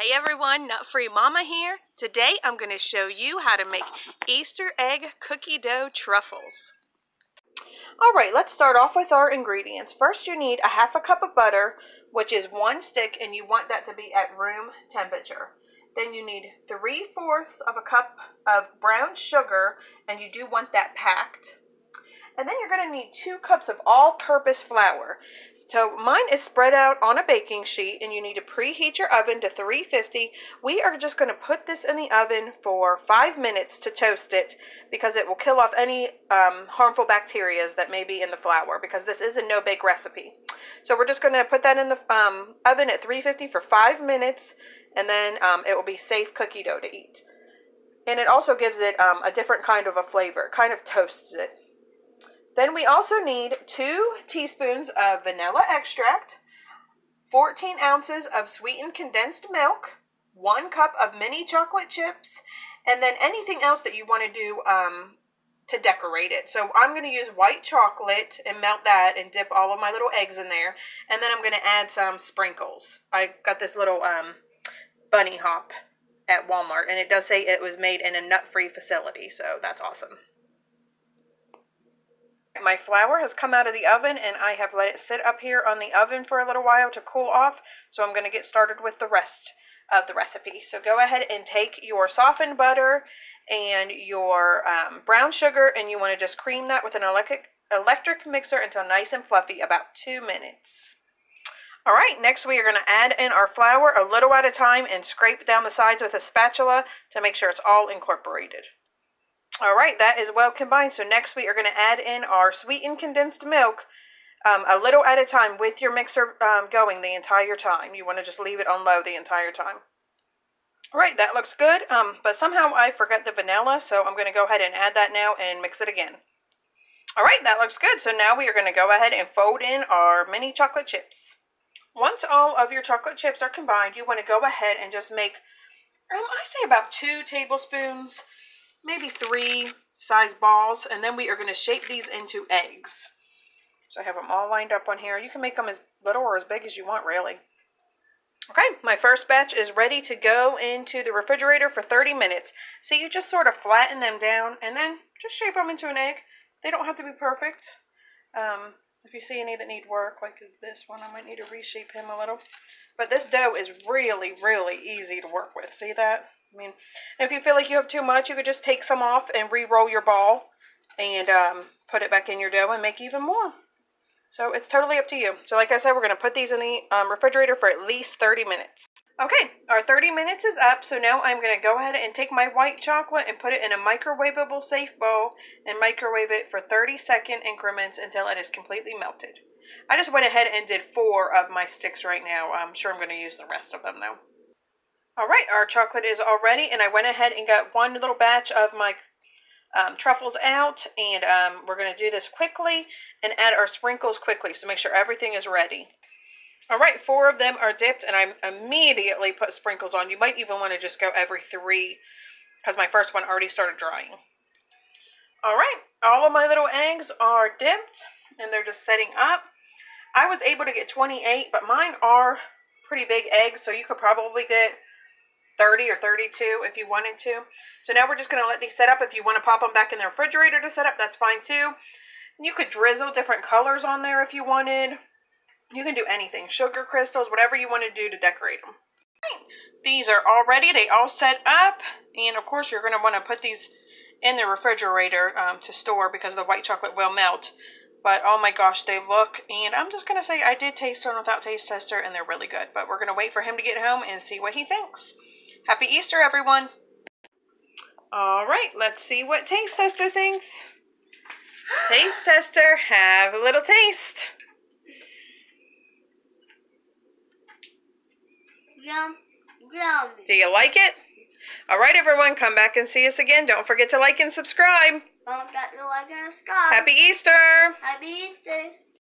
Hey everyone, Nut Free Mama here. Today I'm going to show you how to make Easter egg cookie dough truffles. Alright, let's start off with our ingredients. First you need a half a cup of butter, which is 1 stick, and you want that to be at room temperature. Then you need 3/4 of a cup of brown sugar, and you do want that packed. And then you're going to need 2 cups of all-purpose flour. So mine is spread out on a baking sheet, and you need to preheat your oven to 350. We are just going to put this in the oven for 5 minutes to toast it, because it will kill off any harmful bacteria that may be in the flour, because this is a no-bake recipe. So we're just going to put that in the oven at 350 for 5 minutes, and then it will be safe cookie dough to eat. And it also gives it a different kind of a flavor. It kind of toasts it. Then we also need 2 teaspoons of vanilla extract, 14 ounces of sweetened condensed milk, 1 cup of mini chocolate chips, and then anything else that you want to do to decorate it. So I'm going to use white chocolate and melt that and dip all of my little eggs in there. And then I'm going to add some sprinkles. I got this little bunny hop at Walmart, and it does say it was made in a nut-free facility, so that's awesome. My flour has come out of the oven, and I have let it sit up here on the oven for a little while to cool off, so I'm going to get started with the rest of the recipe. So go ahead and take your softened butter and your brown sugar, and you want to just cream that with an electric mixer until nice and fluffy, about 2 minutes. Alright, next we are going to add in our flour a little at a time and scrape down the sides with a spatula to make sure it's all incorporated. Alright, that is well combined. So next we are going to add in our sweetened condensed milk a little at a time with your mixer going the entire time. You want to just leave it on low the entire time. Alright, that looks good, but somehow I forgot the vanilla, so I'm going to go ahead and add that now and mix it again. Alright, that looks good. So now we are going to go ahead and fold in our mini chocolate chips. Once all of your chocolate chips are combined, you want to go ahead and just make, I say about 2 tablespoons, maybe 3 size balls, and then we are going to shape these into eggs. So I have them all lined up on here. You can make them as little or as big as you want, really. Okay, my first batch is ready to go into the refrigerator for 30 minutes. So you just sort of flatten them down and then just shape them into an egg. They don't have to be perfect. If you see any that need work, like this one, I might need to reshape him a little. But this dough is really, really easy to work with. See that? I mean, if you feel like you have too much, you could just take some off and re-roll your ball and put it back in your dough and make even more. So it's totally up to you. So like I said, we're going to put these in the refrigerator for at least 30 minutes. Okay, our 30 minutes is up, so now I'm going to go ahead and take my white chocolate and put it in a microwavable safe bowl and microwave it for 30-second increments until it is completely melted. I just went ahead and did 4 of my sticks right now. I'm sure I'm going to use the rest of them though. Alright, our chocolate is all ready, and I went ahead and got 1 little batch of my truffles out, and we're going to do this quickly and add our sprinkles quickly, so make sure everything is ready. Alright, 4 of them are dipped, and I immediately put sprinkles on. You might even want to just go every 3, because my first one already started drying. Alright, all of my little eggs are dipped, and they're just setting up. I was able to get 28, but mine are pretty big eggs, so you could probably get 30 or 32 if you wanted to. So now we're just going to let these set up. If you want to pop them back in the refrigerator to set up, that's fine too. You could drizzle different colors on there if you wanted. You can do anything, sugar crystals, whatever you want to do to decorate them. These are all ready. They all set up. And of course you're going to want to put these in the refrigerator to store, because the white chocolate will melt. But oh my gosh, they look, and I'm just going to say I did taste one without taste tester, and they're really good. But we're going to wait for him to get home and see what he thinks. Happy Easter, everyone. Alright, let's see what taste tester thinks. Taste tester, have a little taste. Yum. Do you like it? Alright, everyone, come back and see us again. Don't forget to like and subscribe. Don't forget to like and subscribe. Happy Easter. Happy Easter.